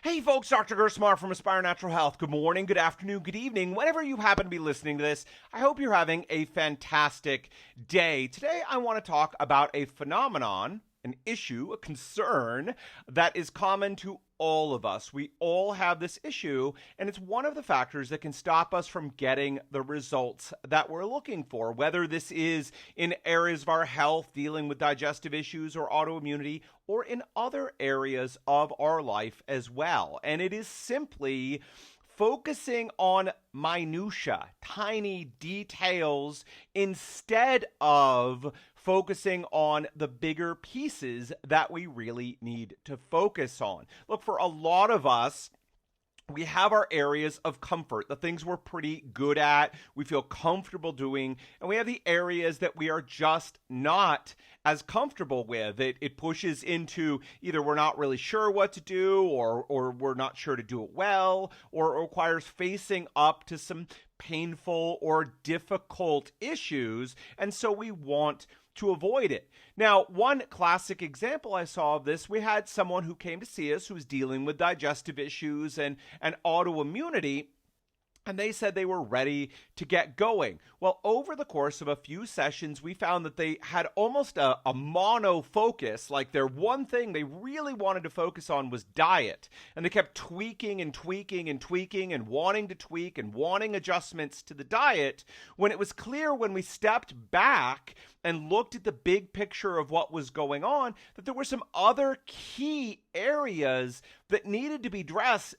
Hey folks, Dr. Gerstmar from Aspire Natural Health. Good morning, good afternoon, good evening. Whenever you happen to be listening to this, I hope you're having a fantastic day. Today I want to talk about a phenomenon, an issue, a concern that is common to all of us. We all have this issue, and it's one of the factors that can stop us from getting the results that we're looking for, whether this is in areas of our health, dealing with digestive issues or autoimmunity, or in other areas of our life as well. And it is simply focusing on minutia, tiny details, instead of focusing on the bigger pieces that we really need to focus on. Look, for a lot of us, we have our areas of comfort, the things we're pretty good at, we feel comfortable doing, and we have the areas that we are just not as comfortable with. It pushes into either we're not really sure what to do, or we're not sure to do it well, or it requires facing up to some painful or difficult issues, and so we want to avoid it. Now, one classic example I saw of this, we had someone who came to see us who was dealing with digestive issues and autoimmunity, and they said they were ready to get going. Well, over the course of a few sessions, we found that they had almost a mono focus, like their one thing they really wanted to focus on was diet. And they kept tweaking and tweaking and tweaking and wanting to tweak and wanting adjustments to the diet, when it was clear when we stepped back and looked at the big picture of what was going on, that there were some other key areas that needed to be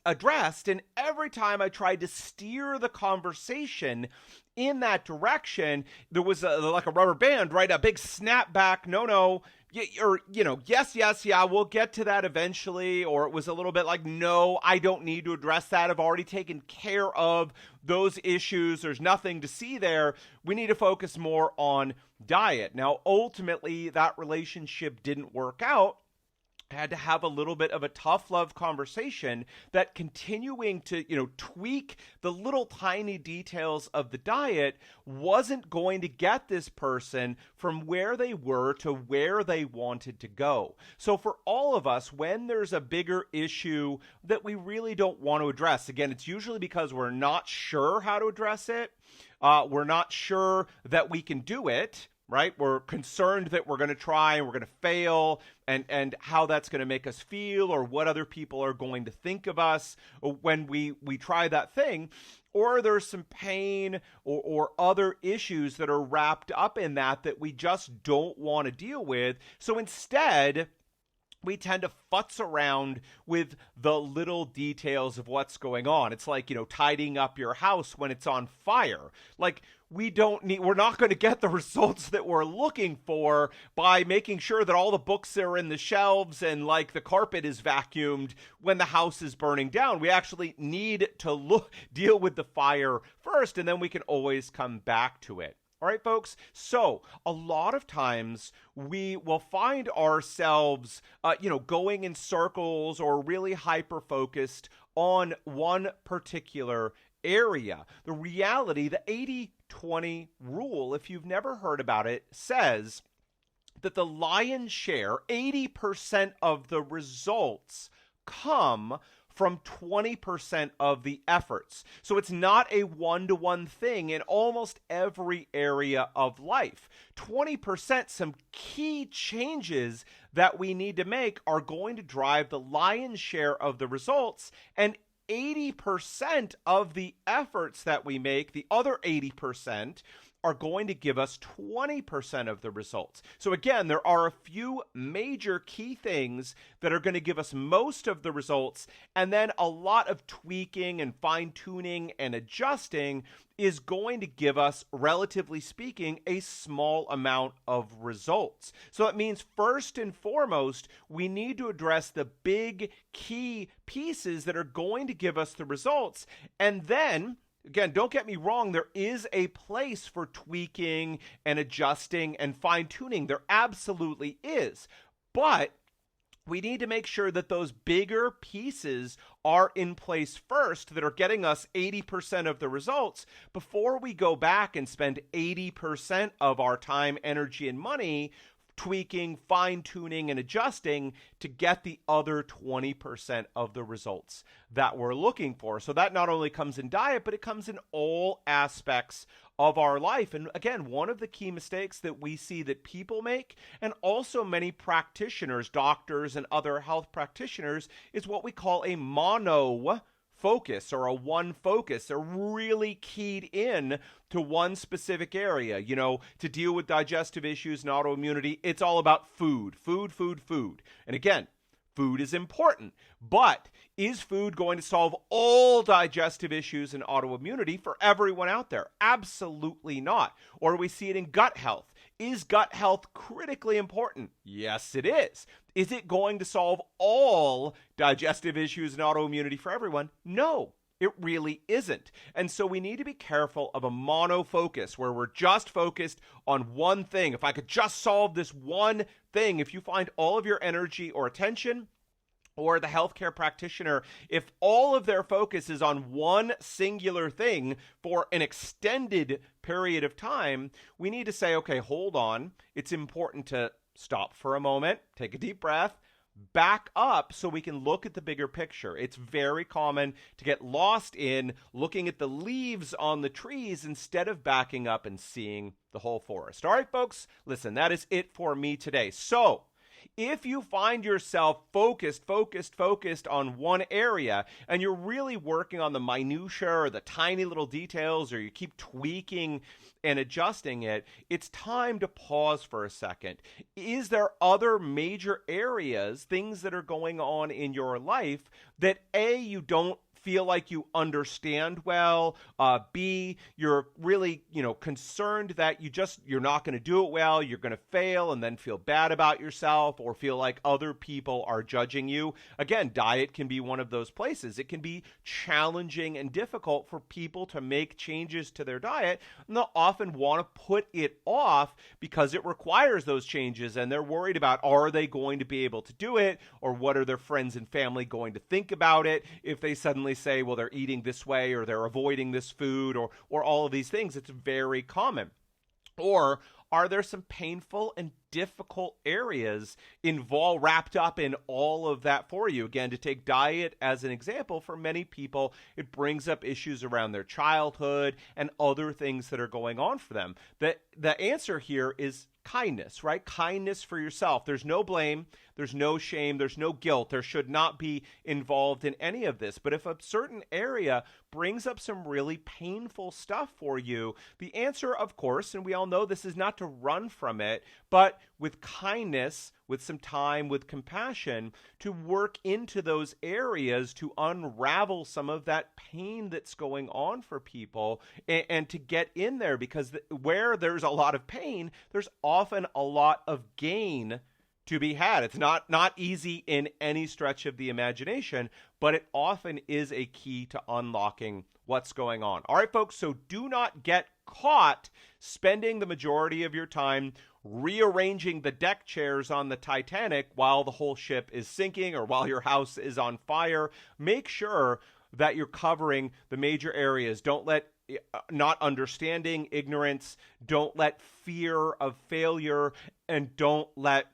addressed. And every time I tried to steer the conversation in that direction, there was like a rubber band, right? A big snap back. No. Or, yes, yeah, we'll get to that eventually. Or it was a little bit like, no, I don't need to address that. I've already taken care of those issues. There's nothing to see there. We need to focus more on diet. Now, ultimately, that relationship didn't work out. I had to have a little bit of a tough love conversation that continuing to, tweak the little tiny details of the diet wasn't going to get this person from where they were to where they wanted to go. So for all of us, when there's a bigger issue that we really don't want to address, again, it's usually because we're not sure how to address it. We're not sure that we can do it. Right? We're concerned that we're going to try and we're going to fail, and how that's going to make us feel, or what other people are going to think of us when we try that thing. Or there's some pain or other issues that are wrapped up in that we just don't want to deal with. So instead, we tend to futz around with the little details of what's going on. It's like, tidying up your house when it's on fire. Like, we're not going to get the results that we're looking for by making sure that all the books are in the shelves and like the carpet is vacuumed when the house is burning down. We actually need to deal with the fire first, and then we can always come back to it. All right, folks. So a lot of times we will find ourselves, going in circles or really hyper-focused on one particular area. The reality, the 80-20 rule, if you've never heard about it, says that the lion's share, 80% of the results come from 20% of the efforts. So it's not a one-to-one thing in almost every area of life. 20%, some key changes that we need to make are going to drive the lion's share of the results, and 80% of the efforts that we make, the other 80%, are going to give us 20% of the results. So again, there are a few major key things that are going to give us most of the results, and then a lot of tweaking and fine-tuning and adjusting is going to give us, relatively speaking, a small amount of results. So it means first and foremost, we need to address the big key pieces that are going to give us the results, and then again, don't get me wrong, there is a place for tweaking and adjusting and fine-tuning. There absolutely is. But we need to make sure that those bigger pieces are in place first that are getting us 80% of the results before we go back and spend 80% of our time, energy, and money tweaking, fine-tuning, and adjusting to get the other 20% of the results that we're looking for. So that not only comes in diet, but it comes in all aspects of our life. And again, one of the key mistakes that we see that people make, and also many practitioners, doctors and other health practitioners, is what we call a mono focus or a one focus. They're really keyed in to one specific area. You know, to deal with digestive issues and autoimmunity, it's all about food, food, food, food. And again, food is important, but is food going to solve all digestive issues and autoimmunity for everyone out there? Absolutely not. Or we see it in gut health. Is gut health critically important? Yes, it is. Is it going to solve all digestive issues and autoimmunity for everyone? No, it really isn't. And so we need to be careful of a monofocus where we're just focused on one thing. If I could just solve this one thing, if you find all of your energy or attention, or the healthcare practitioner, if all of their focus is on one singular thing for an extended period of time, we need to say, okay, hold on. It's important to stop for a moment, take a deep breath, back up so we can look at the bigger picture. It's very common to get lost in looking at the leaves on the trees instead of backing up and seeing the whole forest. All right, folks, listen, that is it for me today. So, if you find yourself focused on one area and you're really working on the minutia or the tiny little details, or you keep tweaking and adjusting it, it's time to pause for a second. Is there other major areas, things that are going on in your life that A, you don't feel like you understand well, B, you're really, concerned that you're not going to do it well, you're going to fail and then feel bad about yourself or feel like other people are judging you. Again, diet can be one of those places. It can be challenging and difficult for people to make changes to their diet, and they'll often want to put it off because it requires those changes, and they're worried about, are they going to be able to do it, or what are their friends and family going to think about it if they suddenly say, well, they're eating this way or they're avoiding this food or all of these things. It's very common. Or are there some painful and difficult areas wrapped up in all of that for you? Again, to take diet as an example, for many people, it brings up issues around their childhood and other things that are going on for them. The answer here is kindness, right? Kindness for yourself. There's no blame. There's no shame. There's no guilt. There should not be involved in any of this. But if a certain area brings up some really painful stuff for you, the answer, of course, and we all know this, is not to run from it, but with kindness, with some time, with compassion, to work into those areas to unravel some of that pain that's going on for people and to get in there, because where there's a lot of pain, there's often a lot of gain to be had. It's not easy in any stretch of the imagination, but it often is a key to unlocking what's going on. All right, folks, so do not get caught spending the majority of your time rearranging the deck chairs on the Titanic while the whole ship is sinking or while your house is on fire. Make sure that you're covering the major areas. Don't let not understanding, ignorance, don't let fear of failure, and don't let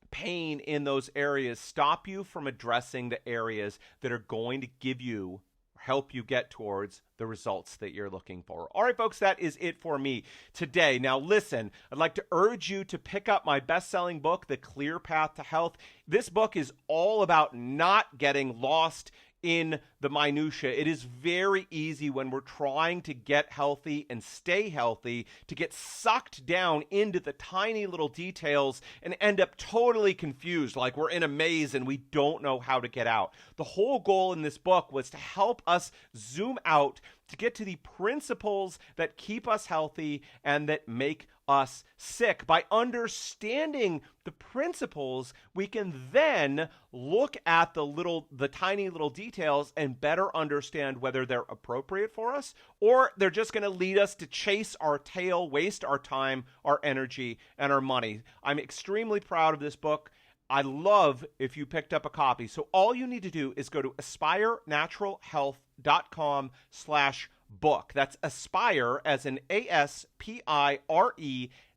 pain in those areas stop you from addressing the areas that are going to help you get towards the results that you're looking for. All right, folks, that is it for me today. Now, listen, I'd like to urge you to pick up my best-selling book, The Clear Path to Health. This book is all about not getting lost in the minutia. It is very easy when we're trying to get healthy and stay healthy to get sucked down into the tiny little details and end up totally confused, like we're in a maze and we don't know how to get out. The whole goal in this book was to help us zoom out to get to the principles that keep us healthy and that make us sick. By understanding the principles, we can then look at the tiny little details and better understand whether they're appropriate for us or they're just going to lead us to chase our tail, waste our time, our energy, and our money. I'm extremely proud of this book. I love if you picked up a copy. So all you need to do is go to aspirenaturalhealth.com/book. That's Aspire, as in ASPIRE,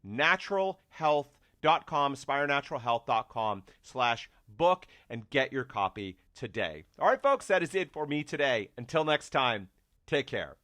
naturalhealth.com/book. spirenaturalhealth.com/book and get your copy today. All right, folks, that is it for me today. Until next time, take care.